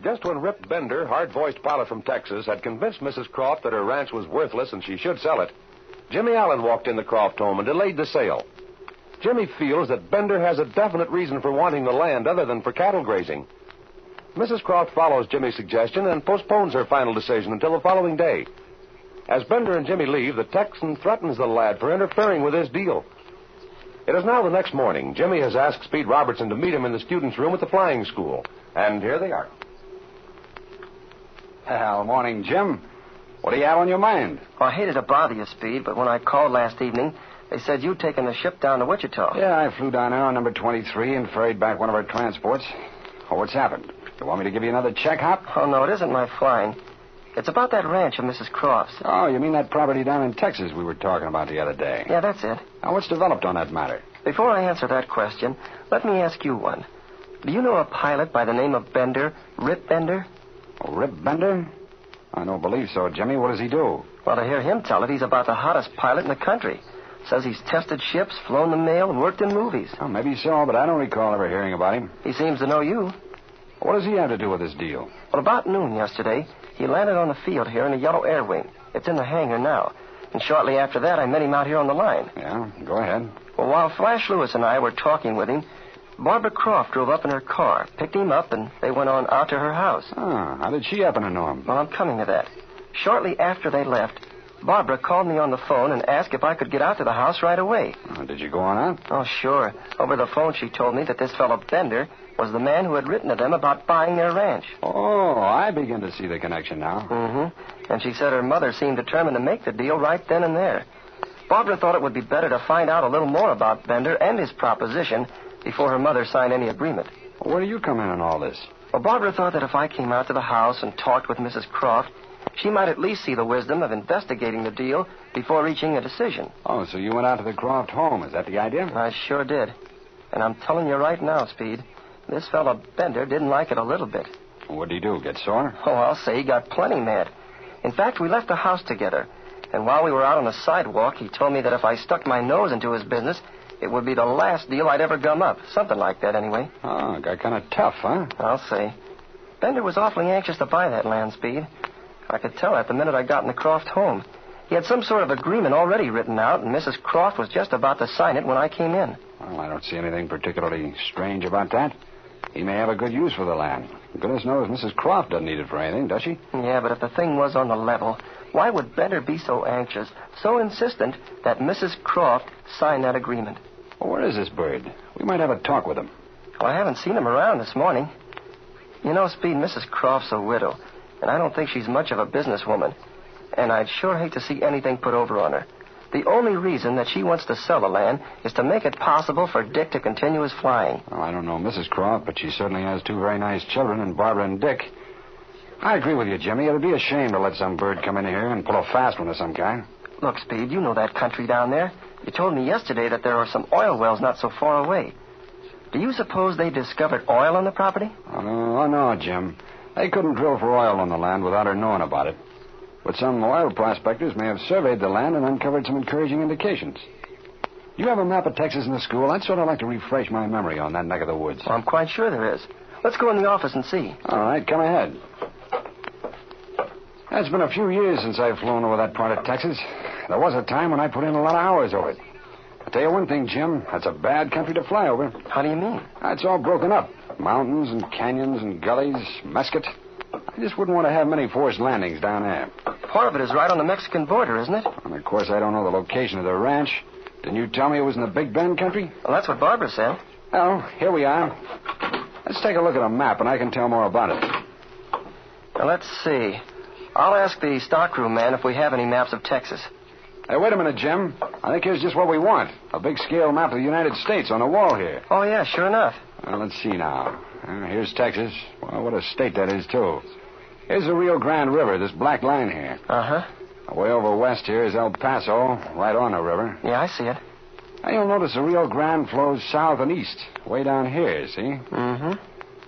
Just when Rip Bender, hard-voiced pilot from Texas, had convinced Mrs. Croft that her ranch was worthless and she should sell it, Jimmy Allen walked in the Croft home and delayed the sale. Jimmy feels that Bender has a definite reason for wanting the land other than for cattle grazing. Mrs. Croft follows Jimmy's suggestion and postpones her final decision until the following day. As Bender and Jimmy leave, the Texan threatens the lad for interfering with his deal. It is now the next morning. Jimmy has asked Speed Robertson to meet him in the students' room at the flying school. And here they are. Well, morning, Jim. What do you have on your mind? Well, I hated to bother you, Speed, but when I called last evening, they said you'd taken the ship down to Wichita. Yeah, I flew down there on number 23 and ferried back one of our transports. Oh, what's happened? You want me to give you another check, Hop? Oh, no, it isn't my flying. It's about that ranch of Mrs. Croft's. Oh, you mean that property down in Texas we were talking about the other day? Yeah, that's it. Now, what's developed on that matter? Before I answer that question, let me ask you one. Do you know a pilot by the name of Bender, Rip Bender? Oh, Rip Bender? I don't believe so, Jimmy. What does he do? Well, to hear him tell it, he's about the hottest pilot in the country. Says he's tested ships, flown the mail, and worked in movies. Oh, maybe so, but I don't recall ever hearing about him. He seems to know you. What does he have to do with this deal? Well, about noon yesterday, he landed on the field here in a yellow Air Wing. It's in the hangar now. And shortly after that, I met him out here on the line. Yeah, go ahead. Well, while Flash Lewis and I were talking with him, Barbara Croft drove up in her car, picked him up, and they went on out to her house. Ah, how did she happen to know him? Well, I'm coming to that. Shortly after they left, Barbara called me on the phone and asked if I could get out to the house right away. Oh, did you go on out? Oh, sure. Over the phone, she told me that this fellow Bender was the man who had written to them about buying their ranch. Oh, I begin to see the connection now. Mm-hmm. And she said her mother seemed determined to make the deal right then and there. Barbara thought it would be better to find out a little more about Bender and his proposition before her mother signed any agreement. Well, where do you come in on all this? Well, Barbara thought that if I came out to the house and talked with Mrs. Croft, she might at least see the wisdom of investigating the deal before reaching a decision. Oh, so you went out to the Croft home. Is that the idea? I sure did. And I'm telling you right now, Speed, this fellow Bender didn't like it a little bit. What did he do, get sore? Oh, I'll say he got plenty mad. In fact, we left the house together. And while we were out on the sidewalk, he told me that if I stuck my nose into his business, it would be the last deal I'd ever gum up. Something like that, anyway. Oh, got kind of tough, huh? I'll say. Bender was awfully anxious to buy that land, Speed. I could tell that the minute I got in the Croft home. He had some sort of agreement already written out, and Mrs. Croft was just about to sign it when I came in. Well, I don't see anything particularly strange about that. He may have a good use for the land. Goodness knows Mrs. Croft doesn't need it for anything, does she? Yeah, but if the thing was on the level, why would Bender be so anxious, so insistent that Mrs. Croft sign that agreement? Well, where is this bird? We might have a talk with him. Well, I haven't seen him around this morning. You know, Speed, Mrs. Croft's a widow, and I don't think she's much of a businesswoman. And I'd sure hate to see anything put over on her. The only reason that she wants to sell the land is to make it possible for Dick to continue his flying. Well, I don't know Mrs. Croft, but she certainly has two very nice children, in Barbara and Dick. I agree with you, Jimmy. It would be a shame to let some bird come in here and pull a fast one of some kind. Look, Speed, you know that country down there. You told me yesterday that there are some oil wells not so far away. Do you suppose they discovered oil on the property? Oh, no, Jim. They couldn't drill for oil on the land without her knowing about it. But some oil prospectors may have surveyed the land and uncovered some encouraging indications. You have a map of Texas in the school? I'd sort of like to refresh my memory on that neck of the woods. Well, I'm quite sure there is. Let's go in the office and see. All right, come ahead. It's been a few years since I've flown over that part of Texas. There was a time when I put in a lot of hours over it. I'll tell you one thing, Jim. That's a bad country to fly over. How do you mean? It's all broken up. Mountains and canyons and gullies, mesquite. I just wouldn't want to have many forced landings down there. Part of it is right on the Mexican border, isn't it? And, of course, I don't know the location of the ranch. Didn't you tell me it was in the Big Bend country? Well, that's what Barbara said. Well, here we are. Let's take a look at a map, and I can tell more about it. Now, let's see. I'll ask the stockroom man if we have any maps of Texas. Hey, wait a minute, Jim. I think here's just what we want. A big-scale map of the United States on the wall here. Oh, yeah, sure enough. Well, let's see now. Here's Texas. Well, what a state that is, too. Here's the Rio Grande River, this black line here. Uh-huh. Way over west here is El Paso, right on the river. Yeah, I see it. Now, you'll notice the Rio Grande flows south and east, way down here, see? Mm-hmm.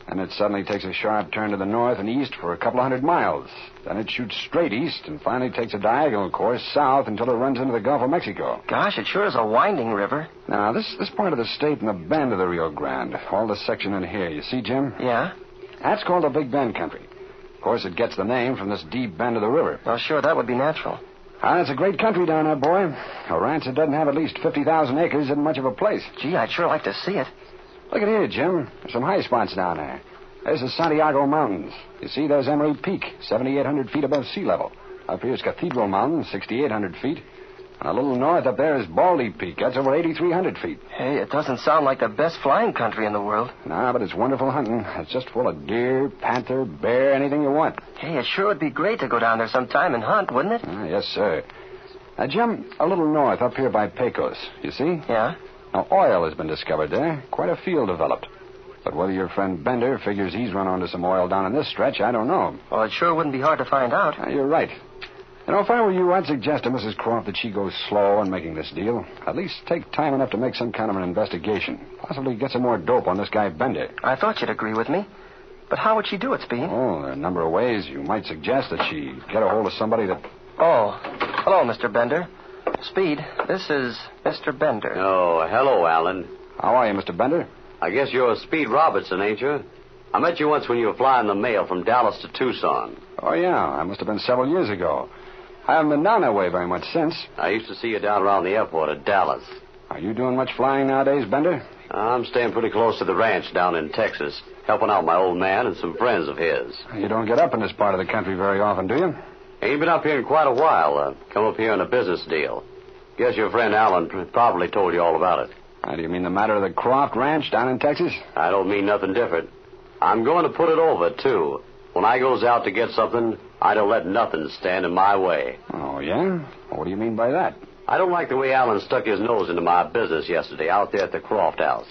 And it suddenly takes a sharp turn to the north and east for a couple of 100 miles. Then it shoots straight east and finally takes a diagonal course south until it runs into the Gulf of Mexico. Gosh, it sure is a winding river. Now, this part of the state and the bend of the Rio Grande, all the section in here, you see, Jim? Yeah? That's called the Big Bend country. Of course, it gets the name from this deep bend of the river. Oh, sure, that would be natural. It's a great country down there, boy. A ranch that doesn't have at least 50,000 acres isn't much of a place. Gee, I'd sure like to see it. Look at here, Jim. There's some high spots down there. There's the Santiago Mountains. You see, there's Emery Peak, 7,800 feet above sea level. Up here's Cathedral Mountain, 6,800 feet. And a little north up there is Baldy Peak. That's over 8,300 feet. Hey, it doesn't sound like the best flying country in the world. Nah, but it's wonderful hunting. It's just full of deer, panther, bear, anything you want. Hey, it sure would be great to go down there sometime and hunt, wouldn't it? Yes, sir. Now, Jim, a little north up here by Pecos, you see? Yeah? Now, oil has been discovered there. Quite a field developed. But whether your friend Bender figures he's run onto some oil down in this stretch, I don't know. Well, it sure wouldn't be hard to find out. You're right. You know, if I were you, I'd suggest to Mrs. Croft that she goes slow in making this deal. At least take time enough to make some kind of an investigation. Possibly get some more dope on this guy Bender. I thought you'd agree with me. But how would she do it, Speed? Oh, there are a number of ways. You might suggest that she get a hold of somebody that... Oh, hello, Mr. Bender. Speed, this is Mr. Bender. Oh, hello, Alan. How are you, Mr. Bender? I guess you're Speed Robertson, ain't you? I met you once when you were flying the mail from Dallas to Tucson. Oh, yeah. That must have been several years ago. I haven't been down that way very much since. I used to see you down around the airport at Dallas. Are you doing much flying nowadays, Bender? I'm staying pretty close to the ranch down in Texas, helping out my old man and some friends of his. You don't get up in this part of the country very often, do you? Ain't been up here in quite a while. Come up here on a business deal. Guess your friend Alan probably told you all about it. Do you mean the matter of the Croft Ranch down in Texas? I don't mean nothing different. I'm going to put it over, too. When I goes out to get something, I don't let nothing stand in my way. Oh, yeah? What do you mean by that? I don't like the way Alan stuck his nose into my business yesterday out there at the Croft house.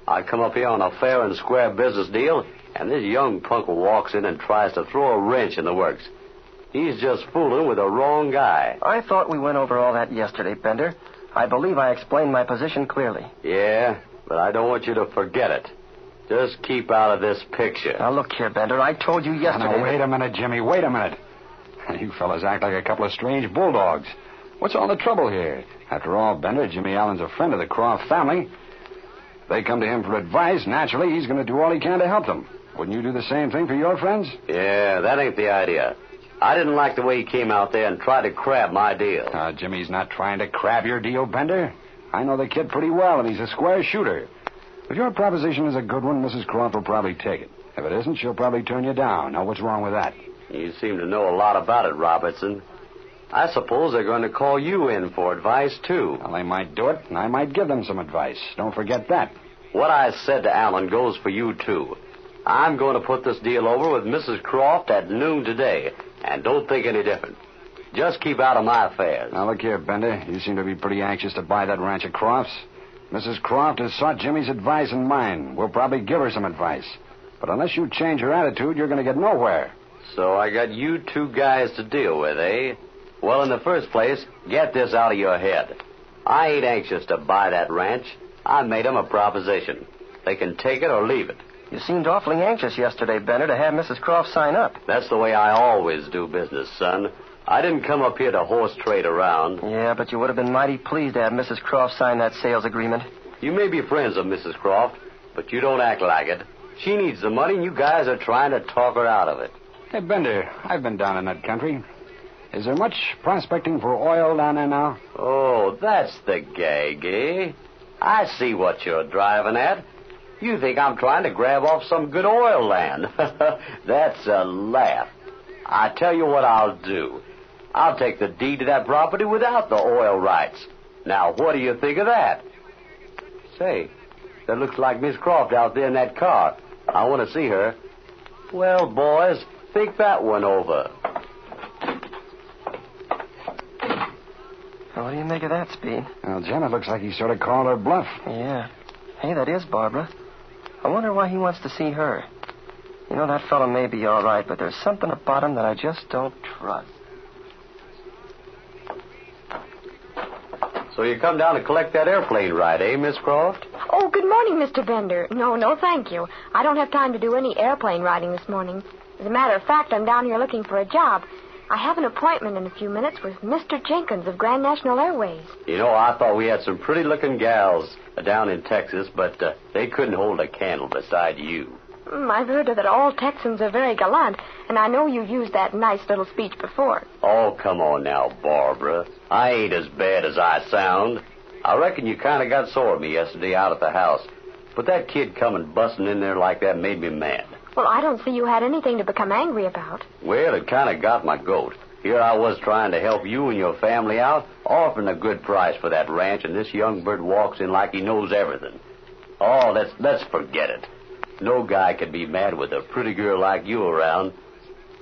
I come up here on a fair and square business deal, and this young punk walks in and tries to throw a wrench in the works. He's just fooling with the wrong guy. I thought we went over all that yesterday, Bender. I believe I explained my position clearly. Yeah, but I don't want you to forget it. Just keep out of this picture. Now, look here, Bender. I told you yesterday... Now, wait a minute, Jimmy. Wait a minute. You fellas act like a couple of strange bulldogs. What's all the trouble here? After all, Bender, Jimmy Allen's a friend of the Croft family. If they come to him for advice, naturally, he's going to do all he can to help them. Wouldn't you do the same thing for your friends? Yeah, that ain't the idea. I didn't like the way he came out there and tried to crab my deal. Jimmy's not trying to crab your deal, Bender. I know the kid pretty well, and he's a square shooter. If your proposition is a good one, Mrs. Croft will probably take it. If it isn't, she'll probably turn you down. Now, what's wrong with that? You seem to know a lot about it, Robertson. I suppose they're going to call you in for advice, too. Well, they might do it, and I might give them some advice. Don't forget that. What I said to Alan goes for you, too. I'm going to put this deal over with Mrs. Croft at noon today, and don't think any different. Just keep out of my affairs. Now, look here, Bender. You seem to be pretty anxious to buy that ranch of Croft's. Mrs. Croft has sought Jimmy's advice and mine. We'll probably give her some advice. But unless you change your attitude, you're going to get nowhere. So I got you two guys to deal with, eh? Well, in the first place, get this out of your head. I ain't anxious to buy that ranch. I made them a proposition. They can take it or leave it. You seemed awfully anxious yesterday, Bender, to have Mrs. Croft sign up. That's the way I always do business, son. I didn't come up here to horse trade around. Yeah, but you would have been mighty pleased to have Mrs. Croft sign that sales agreement. You may be friends of Mrs. Croft, but you don't act like it. She needs the money, and you guys are trying to talk her out of it. Hey, Bender, I've been down in that country. Is there much prospecting for oil down there now? Oh, that's the gag, eh? I see what you're driving at. You think I'm trying to grab off some good oil land. That's a laugh. I tell you what I'll do. I'll take the deed to that property without the oil rights. Now, what do you think of that? Say, that looks like Miss Croft out there in that car. I want to see her. Well, boys, think that one over. What do you make of that, Speed? Well, Jim, it looks like he sort of called her bluff. Yeah. Hey, that is Barbara. I wonder why he wants to see her. You know, that fellow may be all right, but there's something about him that I just don't trust. So you come down to collect that airplane ride, eh, Miss Croft? Oh, good morning, Mr. Bender. No, thank you. I don't have time to do any airplane riding this morning. As a matter of fact, I'm down here looking for a job. I have an appointment in a few minutes with Mr. Jenkins of Grand National Airways. You know, I thought we had some pretty-looking gals down in Texas, but they couldn't hold a candle beside you. I've heard that all Texans are very gallant, and I know you've used that nice little speech before. Oh, come on now, Barbara. I ain't as bad as I sound. I reckon you kind of got sore at me yesterday out at the house. But that kid coming busting in there like that made me mad. Well, I don't see you had anything to become angry about. Well, it kind of got my goat. Here I was trying to help you and your family out, offering a good price for that ranch, and this young bird walks in like he knows everything. Oh, let's forget it. No guy can be mad with a pretty girl like you around.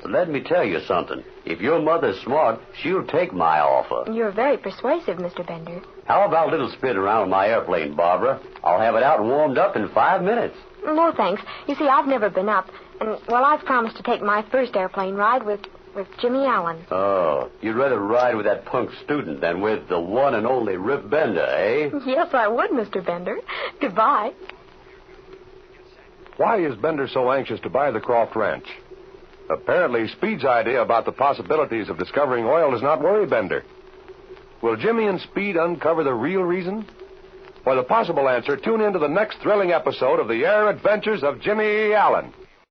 But let me tell you something. If your mother's smart, she'll take my offer. You're very persuasive, Mr. Bender. How about a little spin around with my airplane, Barbara? I'll have it out and warmed up in 5 minutes. No, thanks. You see, I've never been up. And, well, I've promised to take my first airplane ride with Jimmy Allen. Oh, you'd rather ride with that punk student than with the one and only Rip Bender, eh? Yes, I would, Mr. Bender. Goodbye. Why is Bender so anxious to buy the Croft Ranch? Apparently, Speed's idea about the possibilities of discovering oil does not worry Bender. Will Jimmy and Speed uncover the real reason? For the possible answer, tune in to the next thrilling episode of The Air Adventures of Jimmy Allen.